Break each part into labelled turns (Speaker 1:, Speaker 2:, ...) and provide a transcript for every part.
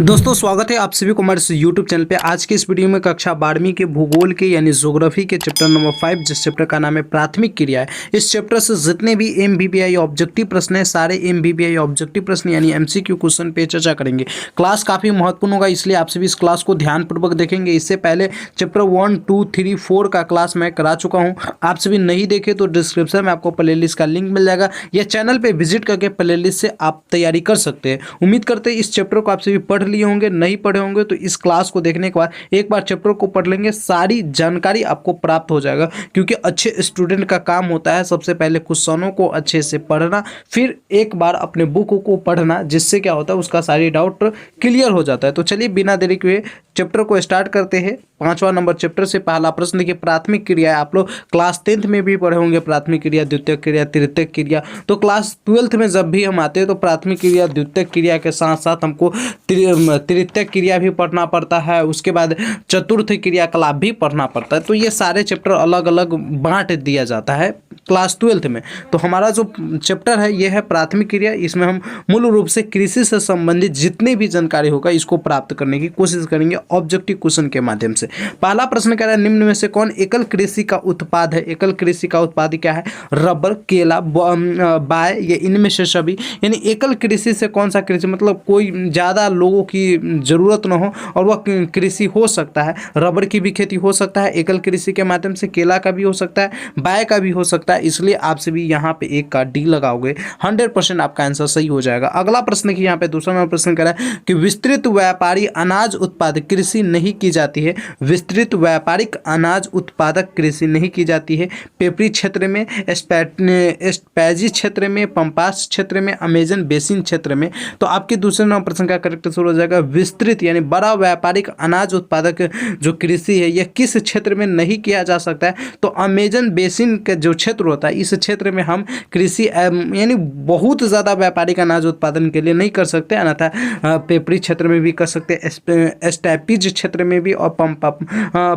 Speaker 1: दोस्तों स्वागत है आप सभी को हमारे यूट्यूब चैनल पे। आज के इस वीडियो में कक्षा 12वीं के भूगोल के यानी ज्योग्राफी के चैप्टर नंबर 5 जिस चैप्टर का नाम है प्राथमिक क्रिया है, इस चैप्टर से जितने भी एमवीपीआई ऑब्जेक्टिव प्रश्न है सारे एमवीपीआई ऑब्जेक्टिव प्रश्न यानी एमसीक्यू क्वेश्चन पे चर्चा करेंगे। क्लास काफ़ी महत्वपूर्ण होगा, इसलिए आप सभी इस क्लास को ध्यानपूर्वक देखेंगे। इससे पहले चैप्टर 1, 2, 3, 4 का क्लास मैं करा चुका हूँ। आप सभी नहीं देखे तो डिस्क्रिप्शन में आपको प्ले लिस्ट का लिंक मिल जाएगा या चैनल पर विजिट करके प्ले लिस्ट से आप तैयारी कर सकते हैं। उम्मीद करते हैं इस चैप्टर को आप सभी पढ़ लिए होंगे, नहीं पढ़े होंगे तो इस क्लास को देखने के बाद एक बार चैप्टर को पढ़ लेंगे, सारी जानकारी आपको प्राप्त हो जाएगा। क्योंकि अच्छे स्टूडेंट का काम होता है सबसे पहले क्वेश्चनों को अच्छे से पढ़ना, फिर एक बार अपने बुक को पढ़ना, जिससे क्या होता है उसका सारी डाउट क्लियर हो जाता है। तो चलिए बिना देरी के चैप्टर को स्टार्ट करते हैं। 5वां नंबर चैप्टर से पहला प्रश्न देखिए, प्राथमिक क्रिया। आप लोग क्लास 10th में भी पढ़े होंगे प्राथमिक क्रिया, द्वितीयक क्रिया, तृतीयक क्रिया। तो क्लास 12th में जब भी हम आते हैं तो प्राथमिक क्रिया द्वितीयक क्रिया के साथ साथ हमको तृतीयक क्रिया भी पढ़ना पड़ता है, उसके बाद चतुर्थ क्रियाकलाप भी पढ़ना पड़ता है। तो ये सारे चैप्टर अलग अलग बांट दिया जाता है क्लास 12th में। तो हमारा जो चैप्टर है ये है प्राथमिक क्रिया। इसमें हम मूल रूप से कृषि से संबंधित जितनी भी जानकारी होगा इसको प्राप्त करने की कोशिश करेंगे ऑब्जेक्टिव क्वेश्चन के माध्यम से। पहला प्रश्न कह रहा है निम्न में से कौन एकल कृषि का उत्पाद है। एकल कृषि का उत्पाद क्या है? रबर, केला, बाय, ये इनमें से सभी। यानी एकल कृषि से कौन सा कृषि, मतलब कोई ज़्यादा लोगों की जरूरत न हो और वह कृषि हो सकता है। रबर की भी खेती हो सकता है एकल कृषि के माध्यम से, केला का भी हो सकता है, बाय का भी हो सकता है। इसलिए आप सभी यहाँ पे एक का डी लगाओगे 100% आपका आंसर सही हो जाएगा। अगला प्रश्न की यहाँ पे दूसरा नंबर प्रश्न कह रहा है कि विस्तृत व्यापारी अनाज उत्पादक कृषि नहीं की जाती है। विस्तृत व्यापारिक अनाज उत्पादक कृषि नहीं की जाती है। पेपरी क्षेत्र में, एस्पैजी क्षेत्र में, पंपास क्षेत्र में, अमेजन बेसिन क्षेत्र में। तो आपके दूसरे नंबर प्रश्न का करेक्ट आंसर हो जाएगा विस्तृत यानी बड़ा व्यापारिक अनाज उत्पादक जो कृषि है यह किस क्षेत्र में नहीं किया जा सकता है। तो अमेजन बेसिन का जो क्षेत्र होता है इस क्षेत्र में हम कृषि यानी बहुत ज़्यादा व्यापारिक अनाज उत्पादन के लिए नहीं कर सकते, अन्यथा पेपरी क्षेत्र में भी कर सकते हैं, एस्टैपीज क्षेत्र में भी और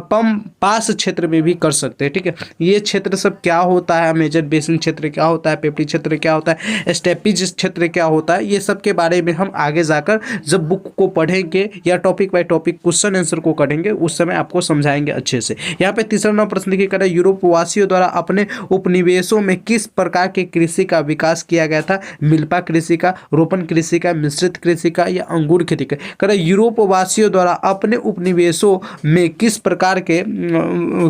Speaker 1: पंपास क्षेत्र में भी कर सकते हैं। ठीक है, ये क्षेत्र सब क्या होता है, अमेजन बेसिन क्षेत्र क्या होता है, पेपरी क्षेत्र क्या होता है, एस्टैपीज क्षेत्र क्या होता है, ये सब के बारे में हम आगे जाकर जब बुक को पढ़ेंगे या topic by topic question answer को करेंगे उस समय आपको समझाएंगे अच्छे से। यहाँ पे तीसरा नंबर प्रश्न देखिए कह रहा है यूरोप वासियों द्वारा अपने उपनिवेशों में किस प्रकार के कृषि का विकास किया गया था। मिल्पा कृषि का, रोपण कृषि का, मिश्रित कृषि का या अंगूर खेती का। कह रहा है यूरोप वासियों द्वारा अपने उपनिवेशों में किस प्रकार के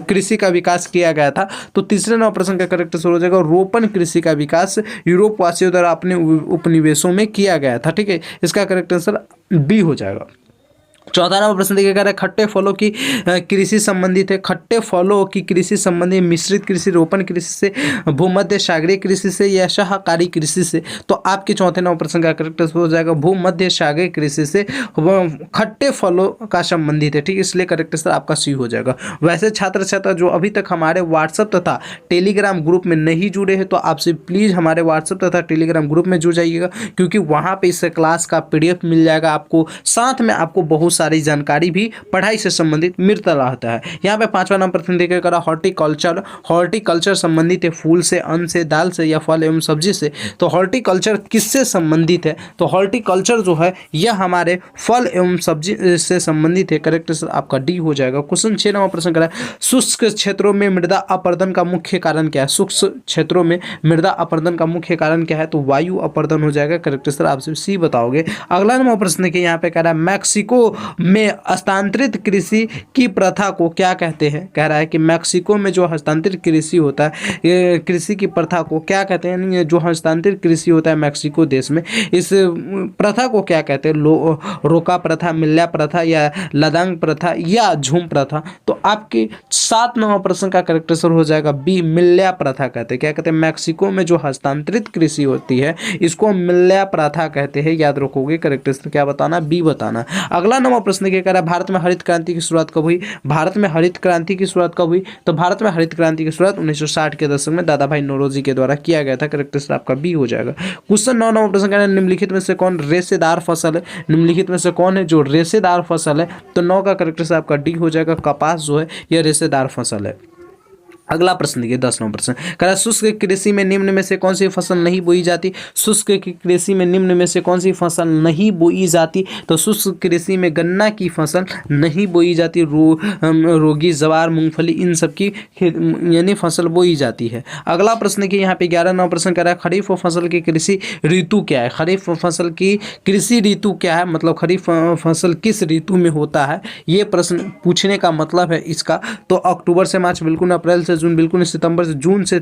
Speaker 1: कृषि का विकास किया गया था। तो तीसरे नंबर प्रश्न का करेक्ट आंसर हो जाएगा रोपण कृषि का विकास यूरोप वासियों द्वारा अपने उपनिवेशों में किया गया था। ठीक है, इसका करेक्ट आंसर बी हो जाएगा। चौथा नंबर प्रश्न देखिए कह रहा है खट्टे फलों की कृषि संबंधित है। खट्टे फलों की कृषि संबंधित मिश्रित कृषि, रोपण कृषि से, भूमध्य सागरीय कृषि से या शाकाहारी कृषि से। तो आपके चौथे नंबर प्रश्न का करेक्ट आंसर हो जाएगा भूमध्य सागरीय कृषि से खट्टे फलों का संबंधित है। ठीक, इसलिए करेक्ट आंसर आपका सी हो जाएगा। वैसे छात्र छात्रा जो अभी तक हमारे व्हाट्सएप तथा टेलीग्राम ग्रुप में नहीं जुड़े हैं तो आपसे प्लीज़ हमारे व्हाट्सएप तथा टेलीग्राम ग्रुप में जुड़ जाइएगा, क्योंकि वहाँ पर इस क्लास का PDF मिल जाएगा आपको, साथ में आपको बहुत सारी जानकारी भी पढ़ाई से संबंधित मिलता रहता है। यहाँ पे 5वां नंबर प्रश्न देखिए करा हॉर्टिकल्चर। हॉर्टिकल्चर संबंधित है फूल से, अन्न से, दाल से या फल एवं सब्जी से। तो हॉर्टिकल्चर किससे संबंधित है? तो हॉर्टिकल्चर जो है यह हमारे फल एवं सब्जी से संबंधित है। करेक्ट आंसर आपका डी हो जाएगा। क्वेश्चन 6 नंबर प्रश्न करा शुष्क क्षेत्रों में मृदा अपरदन का मुख्य कारण क्या है। शुष्क क्षेत्रों में मृदा अपरदन का मुख्य कारण क्या है? तो वायु अपरदन हो जाएगा। करेक्ट आंसर आप सी बताओगे। अगला नंबर प्रश्न देखिए यहाँ पे कह रहा है मैक्सिको में हस्तांतरित कृषि की प्रथा को क्या कहते हैं। कह रहा है कि मैक्सिको में जो हस्तांतरित कृषि होता है, कृषि की प्रथा को क्या कहते हैं। यानी जो हस्तांतरित कृषि होता है मैक्सिको देश में, इस प्रथा को क्या कहते हैं। रोका प्रथा, मिल्या प्रथा या लदांग प्रथा या झूम प्रथा। तो आपके 7 नंबर प्रश्न का करेक्ट आंसर हो जाएगा बी, मिल्या प्रथा कहते हैं। क्या कहते हैं? मैक्सिको में जो हस्तांतरित कृषि होती है इसको मिल्या प्रथा कहते हैं। याद रखोगे, करेक्ट आंसर क्या बताना, बी बताना। अगला नंबर प्रश्न क्या कह रहा है भारत में हरित क्रांति की शुरुआत कब हुई। भारत में हरित क्रांति की शुरुआत कब हुई? तो भारत में हरित क्रांति की शुरुआत 1960 के दशक में दादा भाई नौरोजी के द्वारा किया गया था। करेक्ट आंसर आपका बी हो जाएगा। क्वेश्चन 9 नंबर प्रश्न कह रहा है निम्नलिखित में से कौन रेशेदार फसल है। निम्नलिखित में से कौन है जो रेशेदार फसल है। तो 9 का करेक्ट आंसर आपका डी हो जाएगा। कपास जो है यह रेशेदार फसल है। अगला प्रश्न देखिए 10वां प्रश्न कह रहा है शुष्क कृषि में निम्न में से कौन सी फसल नहीं बोई जाती। शुष्क की कृषि में निम्न में से कौन सी फसल नहीं बोई जाती। तो शुष्क कृषि में गन्ना की फसल नहीं बोई जाती। रोगी जवार मूंगफली इन सब की यानी फसल बोई जाती है। अगला प्रश्न की यहाँ पे 11वां प्रश्न कह रहा है खरीफ फसल की कृषि ऋतु क्या है। खरीफ फसल की कृषि ऋतु क्या है, मतलब खरीफ फसल किस ऋतु में होता है, ये प्रश्न पूछने का मतलब है इसका। तो अक्टूबर से मार्च बिल्कुल, अप्रैल से जून बिल्कुल, सितंबर से जून से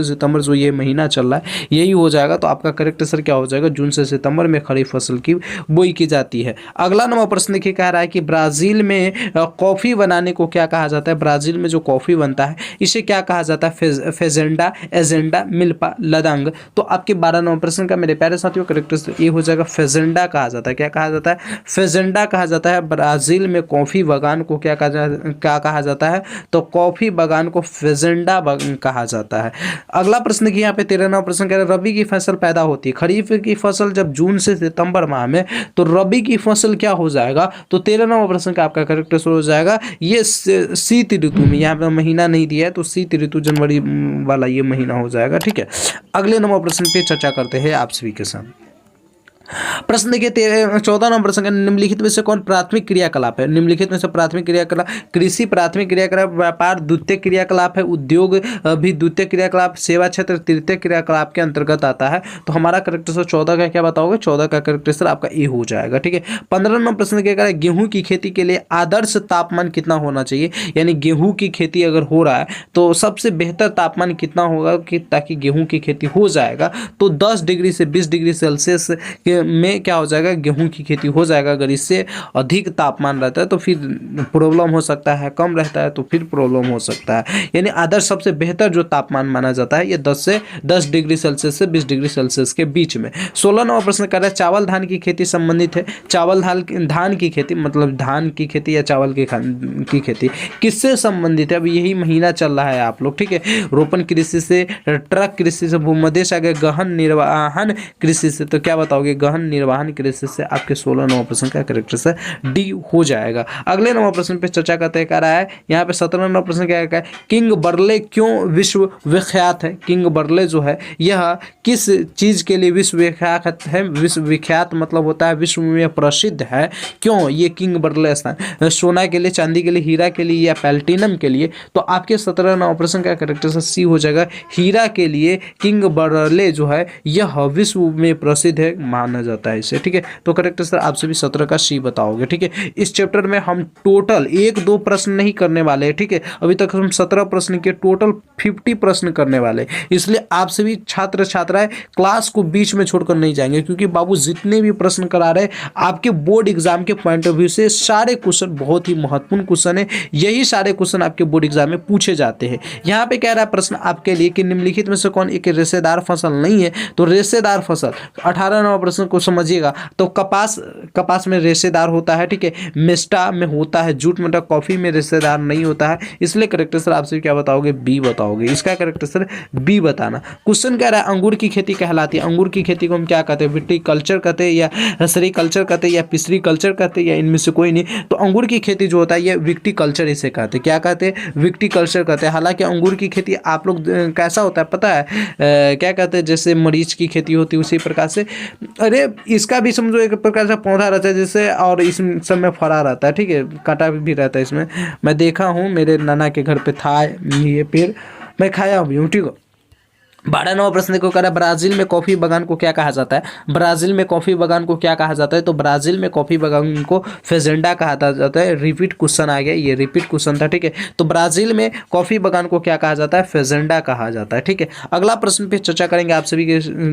Speaker 1: सितंबर जो ये महीना चल रहा है यही हो जाएगा। तो आपका करेक्ट आंसर क्या हो जाएगा, जून से सितंबर में खरीफ फसल की बोई की जाती है। अगला नंबर प्रश्न देखिए कह रहा है कि ब्राजील में कॉफी बनाने को क्या कहा जाता है। ब्राजील में जो कॉफी बनता है इसे क्या कहा जाता है, फेजेंडा, एजेंडा, मिल्पा, लदांग। तो आपके 12 नंबर प्रश्न का मेरे प्यारे साथियों करेक्ट आंसर ये हो जाएगा फेजेंडा कहा जाता है। क्या कहा जाता है, फेजेंडा कहा जाता है। ब्राजील में कॉफी बागान को क्या कहा जाता है, तो कॉफी बागान को फेजेंडा कहा जाता है। अगला प्रश्न की यहाँ पे 13वां प्रश्न कह रहा है रबी की फसल पैदा होती है। खरीफ की फसल जब जून से सितंबर माह में, तो रबी की फसल क्या हो जाएगा, तो 13वां प्रश्न का आपका करेक्ट आंसर हो जाएगा ये शीत ऋतु में। यहाँ पे महीना नहीं दिया है तो शीत ऋतु जनवरी वाला ये महीना हो जाएगा। ठीक है, अगले नंबर प्रश्न पे चर्चा करते हैं आप सभी के साथ। प्रश्न देखिए 14 नंबर प्रश्न का निम्नलिखित में से कौन प्राथमिक क्रियाकलाप है। निम्नलिखित में से प्राथमिक क्रियाकलाप, कृषि प्राथमिक क्रियाकलाप, व्यापार द्वितीय क्रियाकलाप है, उद्योग भी द्वितीय क्रियाकलाप, सेवा क्षेत्र तृतीय क्रियाकलाप के अंतर्गत आता है। तो हमारा करेक्ट आंसर 14 का क्या बताओगे, 14 का करेक्ट आंसर आपका ए हो जाएगा। ठीक है, 15 नंबर प्रश्न क्या करें, गेहूं की खेती के लिए आदर्श तापमान कितना होना चाहिए। यानी गेहूं की खेती अगर हो रहा है तो सबसे बेहतर तापमान कितना होगा कि ताकि गेहूं की खेती हो जाएगा, तो 10 डिग्री से 20 डिग्री सेल्सियस में क्या हो जाएगा, गेहूं की खेती हो जाएगा। अगर इससे अधिक तापमान रहता है तो फिर प्रॉब्लम हो सकता है, कम रहता है तो फिर प्रॉब्लम हो सकता है। यानी आदर्श सबसे बेहतर जो तापमान माना जाता है ये 10 डिग्री सेल्सियस से 20 डिग्री सेल्सियस के बीच में। 16 नंबर प्रश्न कर रहा है चावल धान की खेती संबंधित है। चावल धान की खेती मतलब धान की खेती या चावल की खेती किससे संबंधित है। अब यही महीना चल रहा है आप लोग, ठीक है, रोपण कृषि से, ट्रक कृषि से, भूमध्यश आगे गहन निर्वहन कृषि से। तो क्या बताओगे, गहन निर्वहन कृषि से। आपके 16 नंबर प्रश्न का करेक्ट आंसर डी हो जाएगा। अगले नंबर प्रश्न पे चर्चा करते कर रहा है यहाँ पे 17 नंबर प्रश्न क्या है, किंग बर्ले क्यों विश्व विख्यात है। किंग बर्ले जो है यह किस चीज के लिए विश्व विख्यात है। विश्व विख्यात मतलब होता है विश्व में प्रसिद्ध है। क्यों ये किंग बर्ले स्थान, सोना के लिए, चांदी के लिए, हीरा के लिए या प्लैटिनम के लिए। तो आपके 17 नंबर प्रश्न का करेक्ट आंसर सी हो जाएगा, हीरा के लिए किंग बर्ले जो है यह विश्व में प्रसिद्ध है माना जाता है इसे। ठीक है, तो करेक्ट आंसर आप सभी 17 का सी बताओगे। ठीक है, इस चैप्टर में हम टोटल 1-2 प्रश्न नहीं करने वाले हैं। ठीक है, अभी तक हम 17 प्रश्न के टोटल 50 प्रश्न करने वाले, इसलिए आप सभी छात्र छात्राएं क्लास को बीच में छोड़कर नहीं जाएंगे, क्योंकि बाबू जितने भी प्रश्न करा रहे आपके बोर्ड एग्जाम के पॉइंट ऑफ व्यू से सारे क्वेश्चन बहुत ही महत्वपूर्ण क्वेश्चन है। यही सारे क्वेश्चन आपके बोर्ड एग्जाम में पूछे जाते हैं। यहाँ पे कह रहा है प्रश्न आपके लिए कि निम्नलिखित में से कौन एक रेशेदार फसल नहीं है। तो रेशेदार फसल 18 नंबर प्रश्न को समझिएगा। तो कपास में रेशेदार होता है। ठीक है, मेस्टा में होता है, जूट में, कॉफी में रेशेदार नहीं होता है। इसलिए करेक्ट आंसर आपसे क्या बताओगे, बी बताओगे। इसका करेक्ट आंसर बी बताना। क्वेश्चन कह रहा है अंगूर की खेती कहलाती है। अंगूर की खेती को हम क्या कहते हैं, विटीकल्चर कहते हैं या सेरीकल्चर कहते हैं या पिस्ट्रीकल्चर कहते हैं या इनमें से कोई नहीं। तो अंगूर की खेती जो होता है ये विटीकल्चर इसे कहते हैं। क्या कहते हैं, विटीकल्चर कहते हैं। हालांकि अंगूर की खेती आप लोग कैसा होता है पता है, क्या कहते हैं, जैसे मरीच की खेती होती है उसी प्रकार से। अरे इसका भी समझो एक प्रकार से पौधा रहता है जैसे, और इस सब में फरा रहता है। ठीक है, कांटा भी रहता है इसमें। मैं देखा हूँ, मेरे नाना के घर पे था ये पेड़, मैं खाया भी हूँ। ठीक है, 12 नंबर प्रश्न को करा ब्राजील में कॉफी बागान को क्या कहा जाता है। ब्राजील में कॉफी बागान को क्या कहा जाता है। तो ब्राजील में कॉफी बागान को फेजेंडा कहा जाता है। रिपीट क्वेश्चन आ गया, ये रिपीट क्वेश्चन था। ठीक है, तो ब्राजील में कॉफी बागान को क्या कहा जाता है, फेजेंडा कहा जाता है। ठीक है, अगला प्रश्न पे चर्चा करेंगे आप सभी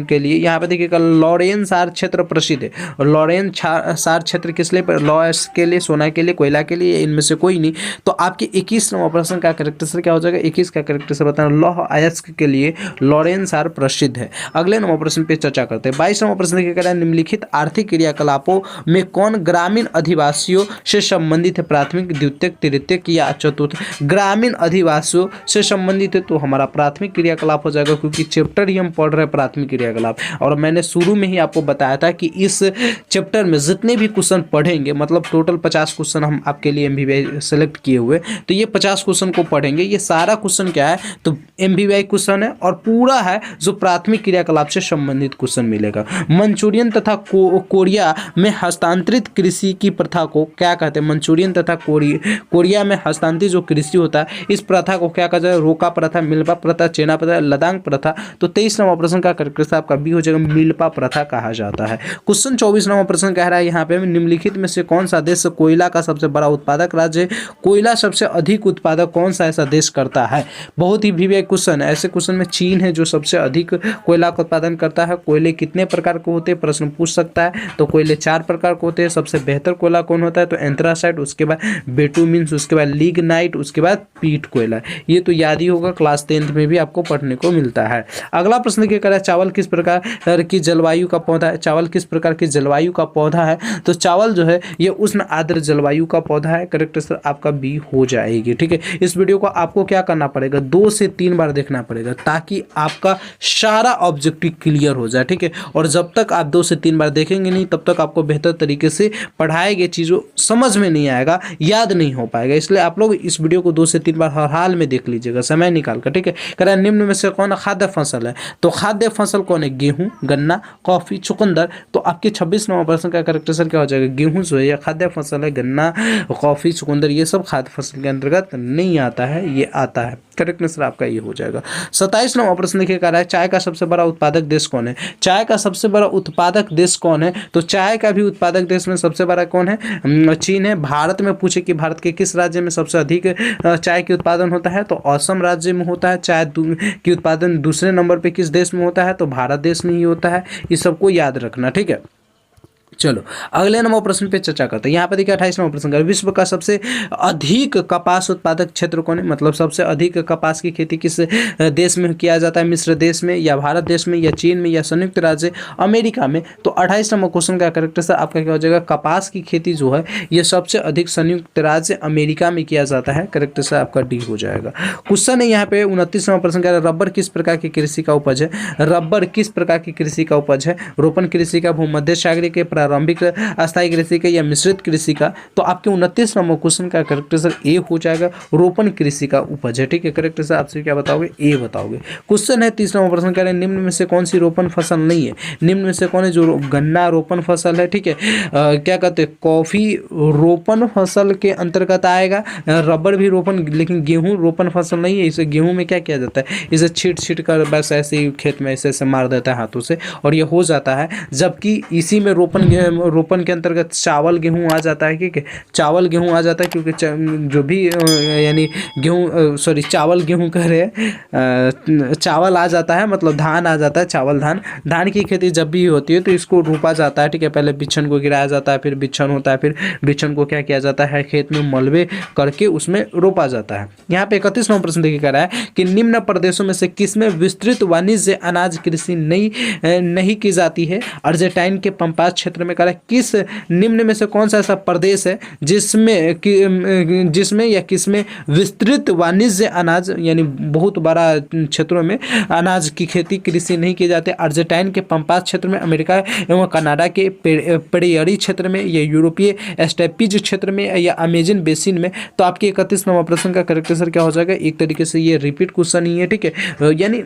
Speaker 1: के लिए। यहाँ पे देखिएगा लॉरेन सार क्षेत्र प्रसिद्ध है। लॉरेन सार क्षेत्र किस लिए, लॉस के लिए, सोना के लिए, कोयला के लिए, इनमें से कोई नहीं। तो आपके 21 नंबर प्रश्न का करेक्ट आंसर क्या हो जाएगा, 21 का करेक्ट आंसर बताना, लौह अयस्क के लिए, लॉरेंस आर प्रसिद्ध है। अगले नंबर प्रश्न पे चर्चा करते हैं। 22 नंबर प्रश्न देखिए कह रहा है निम्नलिखित आर्थिक क्रियाकलापों में कौन ग्रामीण अधिवासियों से संबंधित है? प्राथमिक, द्वितीयक, तृतीयक या चतुर्थ? ग्रामीण अधिवासियों से संबंधित है तो हमारा प्राथमिक क्रियाकलाप हो जाएगा, क्योंकि चैप्टर ही हम पढ़ रहे हैं प्राथमिक क्रियाकलाप। और मैंने शुरू में ही आपको बताया था कि इस चैप्टर में जितने भी क्वेश्चन पढ़ेंगे, मतलब टोटल 50 क्वेश्चन हम आपके लिए एमबीबीआई सेलेक्ट किए हुए, तो ये 50 क्वेश्चन को पढ़ेंगे। ये सारा क्वेश्चन क्या है तो एमबीबीआई क्वेश्चन है और पूरा है जो प्राथमिक क्रियाकलाप से संबंधित क्वेश्चन मिलेगा। मंचूरियन तथा कोरिया में हस्तांतरित कृषि की प्रथा को क्या कहते हैं? मंचूरियन तथा कोरिया में हस्तांतरित जो कृषि होता है इस प्रथा को क्या कहते हैं? रोका प्रथा, मिल्पा प्रथा, चेना प्रथा, लदांग प्रथा। तो 23 नंबर प्रश्न का करेक्ट आपका बी हो जाएगा, मिल्पा प्रथा कहा जाता है। क्वेश्चन 24 नंबर प्रश्न कह रहा है यहाँ पे निम्नलिखित में से कौन सा देश कोयला का सबसे बड़ा उत्पादक राज्य है? कोयला सबसे अधिक उत्पादक कौन सा ऐसा देश करता है? बहुत ही भी क्वेश्चन है। ऐसे क्वेश्चन में चीन है जो सबसे अधिक कोयला का उत्पादन करता है। कोयले कितने प्रकार के होते हैं प्रश्न पूछ सकता है। तो कोयले 4 प्रकार के होते हैं। सबसे बेहतर कोयला कौन होता है? तो एंथ्रासाइट, उसके बाद बेटुमिन्स, उसके बाद लिग्नाइट, उसके बाद पीट कोयला। ये तो याद ही होगा, क्लास 10th में भी आपको पढ़ने को मिलता है। अगला प्रश्न क्या करें? चावल किस प्रकार की जलवायु का पौधा है? चावल किस प्रकार की जलवायु का पौधा है? तो चावल जो है ये उष्ण आर्द्र जलवायु का पौधा है। करेक्ट आंसर आपका बी हो जाएगी। ठीक है, इस वीडियो को आपको क्या करना पड़ेगा? 2 से 3 बार देखना पड़ेगा ताकि आपका सारा ऑब्जेक्टिव क्लियर हो जाए। ठीक है, और जब तक आप 2 से 3 बार देखेंगे नहीं तब तक आपको बेहतर तरीके से पढ़ाए गए चीज़ों समझ में नहीं आएगा, याद नहीं हो पाएगा। इसलिए आप लोग इस वीडियो को 2 से 3 बार हर हाल में देख लीजिएगा समय निकाल कर। ठीक है, कह रहा है निम्न में से कौन खाद्य फसल है? तो खाद्य फसल कौन है? गेहूं, गन्ना, कॉफी, चुकंदर। तो आपके 26 नंबर प्रश्न का करेक्ट आंसर क्या हो जाएगा? गेहूं जो है ये खाद्य फसल है। गन्ना, कॉफी, चुकंदर ये सब खाद्य फसल के अंतर्गत नहीं आता है, ये आता है। करेक्ट आंसर आपका ये हो जाएगा। 27 नंबर प्रश्न देखिए कह रहा है चाय का सबसे बड़ा उत्पादक देश कौन है? चाय का सबसे बड़ा उत्पादक देश कौन है? तो चाय का भी उत्पादक देश में सबसे बड़ा कौन है? चीन है। भारत में पूछे कि भारत के किस राज्य में सबसे अधिक चाय के उत्पादन होता है? तो असम राज्य में होता है। चाय की उत्पादन दूसरे नंबर पे किस देश में होता है? तो भारत देश में ही होता है। ये सबको याद रखना। ठीक है, चलो अगले नंबर प्रश्न पे चर्चा करते हैं। यहाँ पे देखिए 28 नंबर प्रश्न, विश्व का सबसे अधिक कपास उत्पादक क्षेत्र कौन है? मतलब सबसे अधिक कपास की खेती किस देश में किया जाता है? मिस्र देश में, या भारत देश में, या चीन में, या संयुक्त राज्य अमेरिका में? तो 28 नंबर क्वेश्चन का करेक्ट आंसर आपका क्या हो जाएगा? कपास की खेती जो है ये सबसे अधिक संयुक्त राज्य अमेरिका में किया जाता है। करेक्ट आंसर आपका डी हो जाएगा। क्वेश्चन है यहाँ पे 29 नंबर प्रश्न कह रहा है रबर किस प्रकार की कृषि का उपज है? रबर किस प्रकार की कृषि का उपज है? रोपण कृषि का, भूमध्य सागरीय के, प्रारंभिक अस्थायी कृषि का, या मिश्रित कृषि का? तो आपके 29 नंबर क्वेश्चन का करेक्ट आंसर ए हो जाएगा, रोपण कृषि का उपज है। ठीक है, करेक्ट आंसर आपसे क्या बताओगे? ए बताओगे। क्वेश्चन है 30 नंबर प्रश्न कह रहे हैं निम्न में से कौन सी रोपण फसल नहीं है? निम्न में से कौन है जो गन्ना रोपण फसल है? ठीक है, क्या कहते हैं? कॉफी रोपण फसल के अंतर्गत आएगा। रबर भी रोपण, लेकिन गेहूं रोपण फसल नहीं है। इसे गेहूं में क्या किया जाता है? इसे छीट कर बस ऐसे ही खेत में ऐसे मार देता है हाथों से और ये हो जाता है। जबकि इसी में रोपण के अंतर्गत चावल गेहूं आ जाता है। ठीक है, चावल गेहूं आ जाता है, क्योंकि जो भी यानी गेहूं सॉरी चावल गेहूं कह रहे हैं, चावल आ जाता है, मतलब धान आ जाता है। चावल धान की खेती जब भी होती है तो इसको रोपा जाता है। ठीक है, पहले बिच्छन को गिराया जाता है, फिर बिच्छन होता है, फिर बिच्छन को क्या किया जाता है? खेत में मलबे करके उसमें रोपा जाता है। यहाँ पे 31 नंबर प्रश्न देखिए कह रहा है कि निम्न प्रदेशों में से किसमें विस्तृत वाणिज्य अनाज कृषि नहीं की जाती है? अर्जेंटाइन के पंपास क्षेत्र में कह रहा है किस निम्न में से कौन सा ऐसा प्रदेश है जिसमें या किसमें विस्तृत वाणिज्य अनाज यानी बहुत बड़ा क्षेत्रों में अनाज की खेती कृषि नहीं की जाती? अर्जेंटाइन के पंपास क्षेत्र में, अमेरिका एवं कनाडा के प्रेयरी क्षेत्र में, या यूरोपीय स्टेपीज क्षेत्र में, या अमेजन बेसिन में? तो आपके 31 नंबर प्रश्न का करेक्ट आंसर क्या हो जाएगा? एक तरीके से ये रिपीट क्वेश्चन ही है। ठीक है, यानी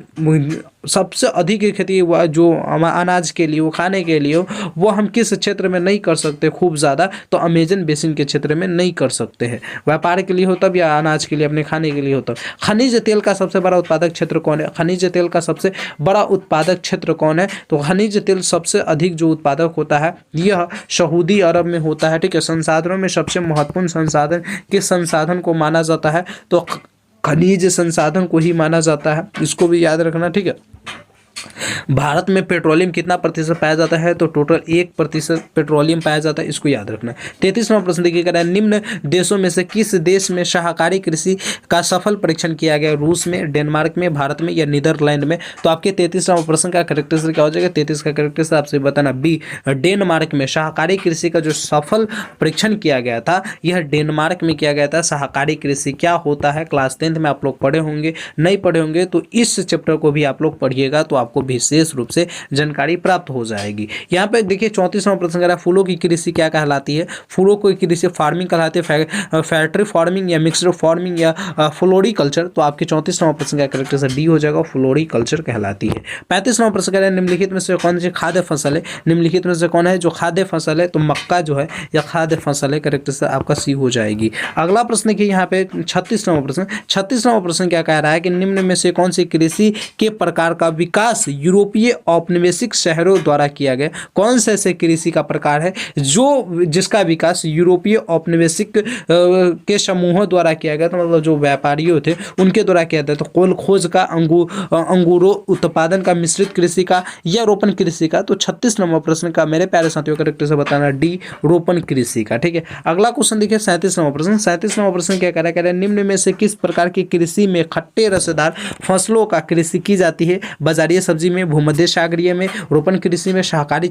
Speaker 1: सबसे अधिक खेती जो अनाज के लिए, वो खाने के लिए, वो हम किस क्षेत्र में नहीं कर सकते खूब ज़्यादा? तो अमेजन बेसिन के क्षेत्र में नहीं कर सकते हैं। व्यापार के लिए हो तब, या अनाज के लिए अपने खाने के लिए हो तब। खनिज तेल का सबसे बड़ा उत्पादक क्षेत्र कौन है? खनिज तेल का सबसे बड़ा उत्पादक क्षेत्र कौन है? तो खनिज तेल सबसे अधिक जो उत्पादक होता है यह सऊदी अरब में होता है। ठीक है, संसाधनों में सबसे महत्वपूर्ण संसाधन किस संसाधन को माना जाता है? तो खनिज संसाधन को ही माना जाता है, इसको भी याद रखना। ठीक है, भारत में पेट्रोलियम कितना प्रतिशत पाया जाता है, तो टोटल 1% पेट्रोलियम पाया जाता है, इसको याद रखना। 33वां प्रश्न देखिए कह रहा है निम्न देशों में से किस देश में शाकाहारी कृषि का सफल परीक्षण किया गया, रूस में, डेनमार्क में, भारत में या नीदरलैंड में। तो आपके 33वां प्रश्न का करेक्ट आंसर क्या हो जाएगा, 33 का करेक्ट आंसर आपसे बताना बी, डेनमार्क में शाकाहारी कृषि का जो सफल परीक्षण किया गया था यह डेनमार्क में किया गया था। शाकाहारी कृषि क्या होता है क्लास 10th में आप लोग पढ़े होंगे, नहीं पढ़े होंगे तो इस चैप्टर को भी आप लोग पढ़िएगा तो आपको विशेष रूप से जानकारी प्राप्त हो जाएगी। यहाँ पे देखिए 34वां प्रश्न कह रहा है फूलों की कृषि क्या कहलाती है, फूलों की कृषि फार्मिंग कहलाती है, फैक्ट्री फार्मिंग या मिक्सड फार्मिंग या फ्लोरिकल्चर। तो आपके 34वां प्रश्न का करेक्ट आंसर डी हो जाएगा, फ्लोरिकल्चर कहलाती है। 35वां प्रश्न कह रहा है निम्नलिखित में से कौन सी खाद्य फसल है, निम्नलिखित में से कौन है जो खाद्य फसल है, तो मक्का जो है या खाद्य फसल है, करेक्ट आंसर आपका सी हो जाएगी। अगला प्रश्न की यहाँ पे 36वां प्रश्न क्या कह रहा है कि निम्न में से कौन सी कृषि के प्रकार का विकास यूरोपीय औपनिवेशिक शहरों द्वारा किया गया, कौन से ऐसे कृषि का प्रकार है जो जिसका विकास यूरोपीय औपनिवेशिक के समूहों द्वारा किया गया, तो मतलब जो व्यापारियों थे उनके द्वारा किया गया। तो कोल खोज का, अंगूरों उत्पादन का, मिश्रित कृषि का या रोपण कृषि का। तो 36 नंबर प्रश्न का मेरे प्यारे साथियों करेक्ट से बताना डी, रोपण कृषि का। ठीक है, अगला क्वेश्चन देखिए 37वां प्रश्न। 37वां प्रश्न क्या कह रहा है, निम्न में से किस प्रकार की कृषि में खट्टे रसदार फसलों का कृषि की जाती है, बाजारीय सब्जी में, भूमध्य सागरीय में, रोपण कृषि में, शाकाहारी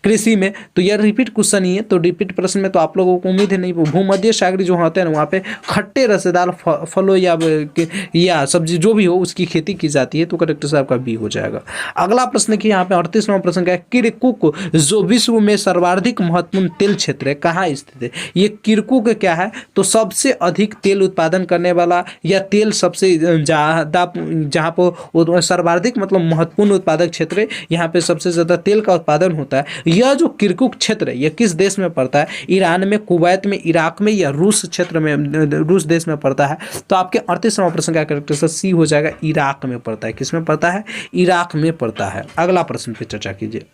Speaker 1: कृषि में। तो यह रिपीट क्वेश्चन ही है, तो रिपीट प्रश्न में तो आप लोगों को उम्मीद है नहीं। भूमध्य सागरीय जो होते हैं ना वहाँ पे खट्टे रसदार फलों या सब्जी जो भी हो उसकी खेती की जाती है, तो करेक्ट आंसर आपका बी हो जाएगा। अगला प्रश्न की यहाँ पे 38वां प्रश्न क्या है, किरकुक जो विश्व में सर्वाधिक महत्वपूर्ण तेल क्षेत्र है कहाँ स्थित है। ये किरकुक क्या है, तो सबसे अधिक तेल उत्पादन करने वाला या तेल सबसे ज़्यादा जहाँ पर सर्वाधिक मतलब महत्वपूर्ण उत्पादक क्षेत्र है, यहाँ पे सबसे ज़्यादा तेल का उत्पादन होता है। यह जो किरकुक क्षेत्र है यह किस देश में पड़ता है, ईरान में, कुवैत में, इराक में या रूस क्षेत्र में, रूस देश में पड़ता है। तो आपके 38वां प्रश्न का करेक्ट आंसर सी हो जाएगा, इराक में पड़ता है। किस में पड़ता है, इराक में पड़ता है। अगला प्रश्न पे चर्चा कीजिए।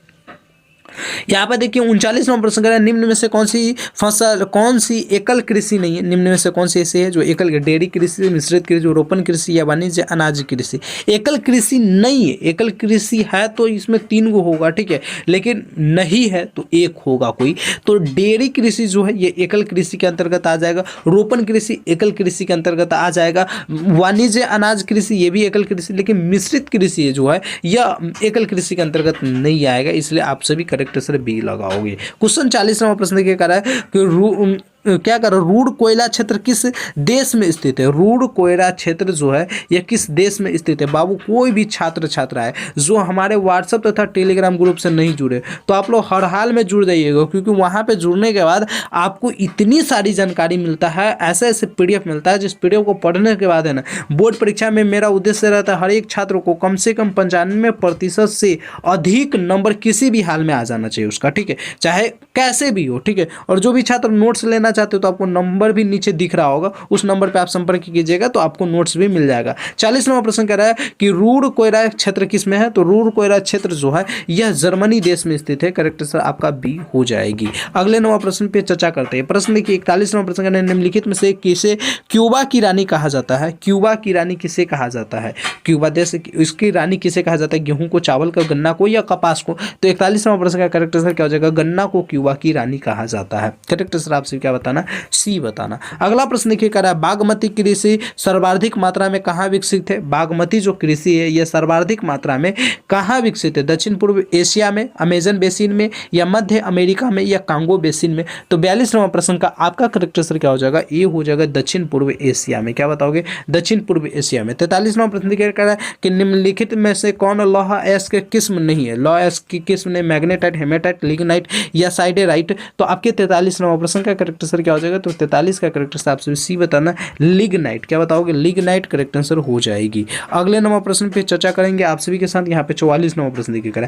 Speaker 1: यहाँ पर देखिए 39वां प्रश्न कर रहा है निम्न में से कौन सी एकल कृषि नहीं है, निम्न में से कौन सी ऐसी है जो एकल, डेयरी कृषि, मिश्रित कृषि, रोपण कृषि या वाणिज्य अनाज कृषि। एकल कृषि नहीं है, एकल कृषि है तो इसमें 3 गो होगा, ठीक है, लेकिन नहीं है तो 1 होगा कोई। तो डेयरी कृषि जो है ये एकल कृषि के अंतर्गत आ जाएगा, रोपण कृषि एकल कृषि के अंतर्गत आ जाएगा, वाणिज्य अनाज कृषि ये भी एकल कृषि, लेकिन मिश्रित कृषि जो है यह एकल कृषि के अंतर्गत नहीं आएगा, इसलिए आप सभी करेक्ट आंसर बी लगाओगे। क्वेश्चन 40वां प्रश्न क्या कर रहा है कि क्या कर रूड़ कोयला क्षेत्र किस देश में स्थित है। रूड़ कोयला क्षेत्र जो है यह किस देश में स्थित है। बाबू कोई भी छात्र छात्रा है जो हमारे व्हाट्सएप तथा टेलीग्राम ग्रुप से नहीं जुड़े तो आप लोग हर हाल में जुड़ जाइएगा, क्योंकि वहाँ पे जुड़ने के बाद आपको इतनी सारी जानकारी मिलता है, ऐसे ऐसे PDF मिलता है जिस PDF को पढ़ने के बाद है ना बोर्ड परीक्षा में मेरा उद्देश्य रहता है हर एक छात्र को कम से कम 95% से अधिक नंबर किसी भी हाल में आ जाना चाहिए उसका, ठीक है, चाहे कैसे भी हो, ठीक है। और जो भी छात्र नोट्स लेना चाहते हो तो आपको नंबर भी नीचे दिख रहा होगा, उस नंबर पे आप संपर्क कीजिएगा तो आपको नोट्स भी मिल जाएगा। 40वां प्रश्न कह रहा है कि रूड़ कोयला क्षेत्र किस में है, तो रूड़ कोयला क्षेत्र जो है यह जर्मनी देश में स्थित है, करेक्ट आंसर आपका बी हो जाएगी। अगले 9वां प्रश्न पे चर्चा करते हैं। प्रश्न देखिए 41वां प्रश्न कहना है निम्नलिखित में से किसे क्यूबा की रानी कहा जाता है। क्यूबा की रानी किसे कहा जाता है, क्यूबा देश इसकी रानी किसे कहा जाता है, गेहूं को, चावल को, गन्ना को या कपास को। तो 41वां प्रश्न का करेक्ट आंसर क्या हो जाएगा, गन्ना को क्यूबा की रानी कहा जाता है। करेक्ट आंसर आपसे क्या बताना, सी बताना। अगला प्रश्न देखिए कह रहा है बागमती कृषि सर्वाधिक मात्रा में कहाँ विकसित है। बागमती जो कृषि है यह सर्वाधिक मात्रा में कहाँ विकसित है, दक्षिण पूर्व एशिया में, अमेजन बेसिन में या मध्य अमेरिका में या कांगो बेसिन में। तो 42वां प्रश्न का आपका करेक्ट आंसर क्या हो जाएगा, ये हो जाएगा दक्षिण पूर्व एशिया में। क्या बताओगे, दक्षिण पूर्व एशिया में। 43वां प्रश्न कह रहा है कि निम्नलिखित में से कौन लौह अयस्क किस्म नहीं है। लौह अयस्क की किस्म ने मैग्नेटाइट, हेमेटाइट, लिग्नाइट या साइडेराइट। तो आपके 43वां प्रश्न का करेक्ट आंसर क्या हो जाएगा, तो 43 का करेक्ट आंसर आपसे सी बताना, लिग्नाइट। क्या बताओगे, लिग्नाइट करेक्ट आंसर हो जाएगी। अगले 9वां प्रश्न पे चर्चा करेंगे आप सभी के साथ। यहाँ पे 44वां प्रश्न देखिए करें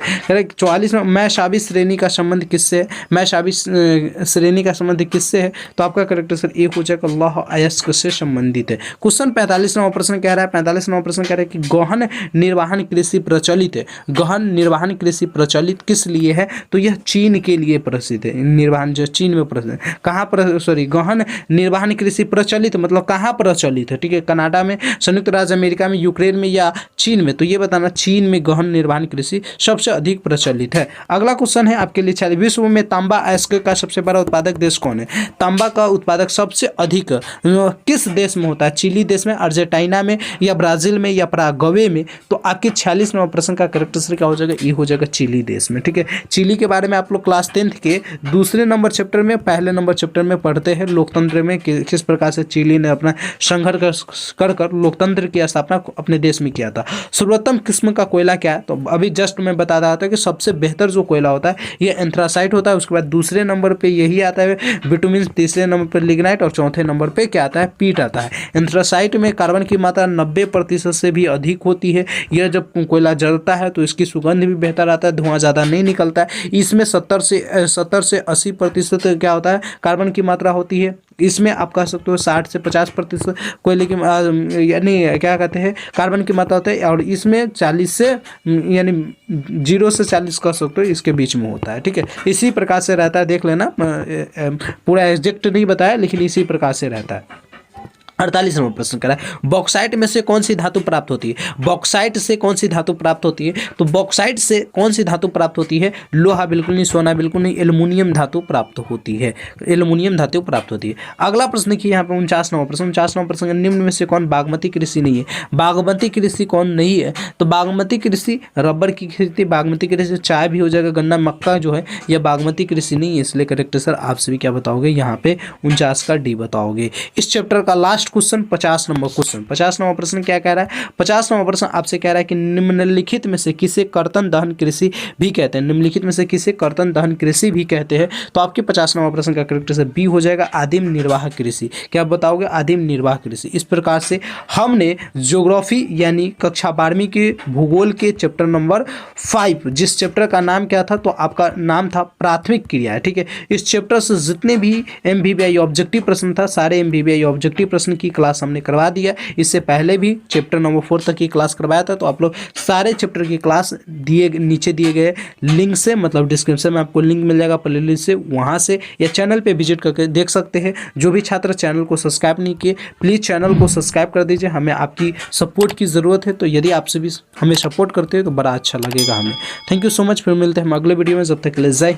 Speaker 1: 44वां, मैं शाबी श्रेणी का संबंध किससे है, मैं शाबी श्रेणी का संबंध किससे है। तो आपका करेक्ट आंसर एक हो जाएगा, लौह अयस्क से संबंधित है। क्वेश्चन 45वां प्रश्न कह रहा है, 45वां प्रश्न कह रहा है कि गहन निर्वाहन कृषि प्रचलित है। गहन निर्वाहन कृषि प्रचलित किस लिए है, तो यह चीन के लिए प्रसिद्ध है। निर्वाहन जो चीन में प्रसिद्ध है, कहाँ पर गहन निर्वहन कृषि प्रचलित मतलब कहाँ प्रचलित है, ठीक है, कनाडा में, संयुक्त राज्य अमेरिका में, यूक्रेन में या चीन में। तो ये बताना चीन में गहन निर्वहन कृषि सबसे अधिक प्रचलित है। अगला क्वेश्चन है आपके लिए 46, विश्व में तांबा अयस्क का सबसे बड़ा उत्पादक देश कौन है? तांबा का उत्पादक सबसे अधिक किस देश में होता है? चिली देश में, अर्जेंटीना में या ब्राजील में या पराग्वे में? तो आपके 46 नंबर प्रश्न का करेक्ट आंसर क्या हो जाएगा? ये हो जाएगा चिली देश में, ठीक है। चिली के बारे में आप लोग क्लास 10th के दूसरे नंबर चैप्टर में, पहले नंबर चैप्टर में पढ़ते हैं लोकतंत्र में किस प्रकार से चिली ने अपना संघर्ष कर लोकतंत्र की स्थापना अपने देश में किया था। सर्वोत्तम किस्म का कोयला क्या है? तो अभी जस्ट मैं बता रहा था कि सबसे बेहतर जो कोयला होता है ये एंथ्रासाइट होता है। उसके बाद दूसरे नंबर पे यही आता है बिटुमिन, तीसरे नंबर पर लिग्नाइट और चौथे नंबर पे क्या आता है? पीट आता है। एंथ्रासाइट में कार्बन की मात्रा 90% से भी अधिक होती है। यह जब कोयला जलता है तो इसकी सुगंध भी बेहतर आता है, धुआं ज़्यादा नहीं निकलता है। इसमें 70 से 80% क्या होता है? कार्बन की मात्रा होती है। इसमें आप कह सकते हो 60 से 50% कोयले की यानी क्या कहते हैं कार्बन की मात्रा होता है, और इसमें 40 से यानी 0 से 40 कह सकते हो इसके बीच में होता है, ठीक है। इसी प्रकार से रहता है, देख लेना, पूरा एग्जैक्ट नहीं बताया लेकिन इसी प्रकार से रहता है। 48 नंबर प्रश्न करा है, बॉक्साइट में से कौन सी धातु प्राप्त होती है? बॉक्साइट से कौन सी धातु प्राप्त होती है? तो बॉक्साइट से कौन सी धातु प्राप्त होती है? लोहा बिल्कुल नहीं, सोना बिल्कुल नहीं, एल्युमिनियम धातु प्राप्त होती है। एल्युमिनियम धातु प्राप्त होती है। अगला प्रश्न देखिए यहाँ पे 49 नंबर प्रश्न। 49 नंबर प्रश्न, निम्न में से कौन बागमती कृषि नहीं है? बागमती कृषि कौन नहीं है? तो बागमती कृषि रबर की खेती, बागमती कृषि चाय भी हो जाएगा, गन्ना, मक्का जो है यह बागमती कृषि नहीं है, इसलिए करेक्ट आंसर आप सभी क्या बताओगे? यहाँ पे 49 का डी बताओगे। इस चैप्टर का last question 50 number question. 50 number प्रश्न क्या कह रहा है? 50 नंबर प्रश्न आपसे कह रहा है कि निम्नलिखित में से किसे कर्तन दहन कृषि भी कहते हैं? निम्नलिखित में से किसे कर्तन दहन कृषि भी कहते हैं? तो आपके 50 नंबर प्रश्न का करेक्ट आंसर बी हो जाएगा, आदिम निर्वाह कृषि। क्या बताओगे? आदिम निर्वाह कृषि। इस प्रकार से हमने ज्योग्राफी यानी कक्षा 12वीं के भूगोल के चैप्टर नंबर 5, जिस चैप्टर का नाम क्या था? तो आपका नाम था प्राथमिक क्रिया, ठीक है। इस चैप्टर से जितने भी MVBI ऑब्जेक्टिव प्रश्न था, सारे MVBI ऑब्जेक्टिव प्रश्न की क्लास हमने करवा दिया। इससे पहले भी चैप्टर नंबर 4 तक की क्लास करवाया था, तो आप लोग सारे चैप्टर की क्लास नीचे दिए गए लिंक से, मतलब डिस्क्रिप्शन में आपको लिंक मिल जाएगा प्लेलिस्ट से, वहां से या चैनल पे विजिट करके देख सकते हैं। जो भी छात्र चैनल को सब्सक्राइब नहीं किए, प्लीज़ चैनल को सब्सक्राइब कर दीजिए, हमें आपकी सपोर्ट की ज़रूरत है। तो यदि आप सभी हमें सपोर्ट करते हैं तो बड़ा अच्छा लगेगा हमें। Thank you so much. फिर मिलते हैं हम अगले वीडियो में, जब तक के लिए जय हिंद।